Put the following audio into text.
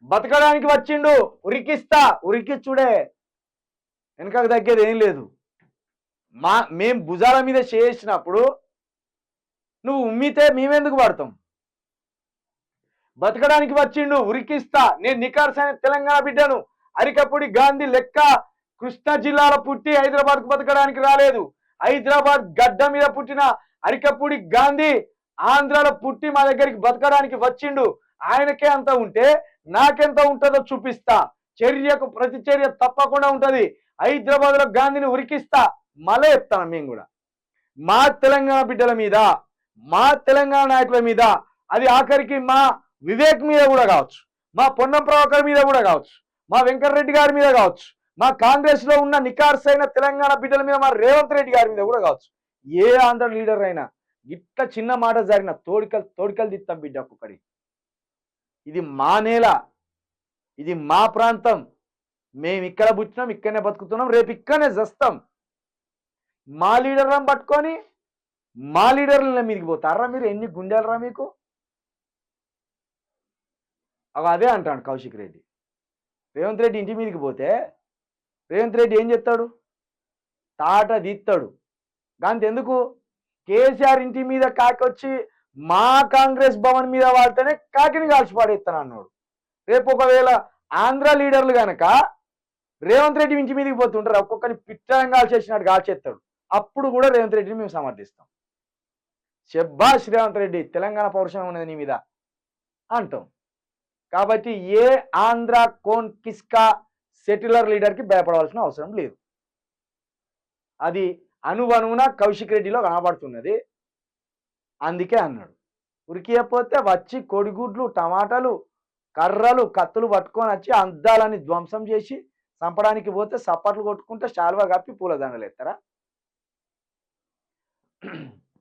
బతకడానికి వచ్చిండు, ఉరికిస్తా, ఉరికిచ్చుడే, వెనకకు తగ్గేది ఏం లేదు. మేం భుజాల మీద చేసినప్పుడు నువ్వు ఉమ్మితే మేమెందుకు పడతాం? బతకడానికి వచ్చిండు, ఉరికిస్తా, నేను నికార్సైన తెలంగాణ బిడ్డను, అరికపూడి గాంధీ లెక్క కృష్ణా జిల్లాలో పుట్టి హైదరాబాద్కు బతకడానికి రాలేదు. హైదరాబాద్ గడ్డ మీద పుట్టిన అరికపూడి గాంధీ ఆంధ్రాలో పుట్టి మా దగ్గరికి బతకడానికి వచ్చిండు. ఆయనకే అంత ఉంటే నాకెంత ఉంటుందో చూపిస్తా. చర్యకు ప్రతి చర్య తప్పకుండా ఉంటది. హైదరాబాద్లో గాంధీని ఉరికిస్తా. మళ్ళీ చెప్తాను, మేము కూడా మా తెలంగాణ బిడ్డల మీద, మా తెలంగాణ నాయకుల మీద, అది ఆఖరికి మా వివేక్ మీద కూడా కావచ్చు, మా పొన్నం ప్రభాకర్ మీద కూడా కావచ్చు, మా వెంకటరెడ్డి గారి మీద కావచ్చు, మా కాంగ్రెస్ లో ఉన్న నికార్సైన తెలంగాణ బిడ్డల మీద, మా రేవంత్ రెడ్డి గారి మీద కూడా కావచ్చు. ఏ ఆంధ్ర లీడర్ అయినా ఇట్లా చిన్న మాట జరిగిన తోడికలు తిత్తాం బిడ్డ ఒక్కొక్కడి. ఇది మా నేల, ఇది మా ప్రాంతం, మేము ఇక్కడ పుట్టినాం, ఇక్కడనే బతుకుతున్నాం, రేపు ఇక్కడనే చస్తాం. మా లీడర్లను పట్టుకొని మా లీడర్ల మీదకి పోతారా మీరు? ఎన్ని గుండెలరా మీకు? అదే అంటాడు కౌశిక్ రెడ్డి. రేవంత్ రెడ్డి ఇంటి మీదకి పోతే రేవంత్ రెడ్డి ఏం చెప్తాడు? తాట తీస్తాడు. దాంతో ఎందుకు? కేసీఆర్ ఇంటి మీద కాకి వచ్చి మా కాంగ్రెస్ భవన్ మీద వాడితేనే కాకిని కాల్చి పాడేస్తాను అన్నాడు. రేపు ఒకవేళ ఆంధ్ర లీడర్లు కనుక రేవంత్ రెడ్డి ఇంటి మీదకి పోతుంటారు, ఒక్కొక్కరిని పిట్టంగా కాల్చేసినట్టు కాల్చేస్తాడు. అప్పుడు కూడా రేవంత్ రెడ్డిని మేము సమర్థిస్తాం. శబ్బాష్ రేవంత్ రెడ్డి, తెలంగాణ పౌరుషం ఉన్నది నీ మీద అంటాం. కాబట్టి ఏ ఆంధ్ర కోన్ కిస్కా సెటిలర్ లీడర్కి భయపడవలసిన అవసరం లేదు. అది అనువనువున కౌశిక్ రెడ్డిలో కనబడుతున్నది. అందుకే అన్నాడు. ఉరికియకపోతే వచ్చి కోడిగుడ్లు, టమాటాలు, కర్రలు, కత్తులు పట్టుకొని వచ్చి అద్దాలని ధ్వంసం చేసి చంపడానికి పోతే సప్పట్లు కొట్టుకుంటే శాల్వా కప్పి పూలదండలు ఎత్తారా?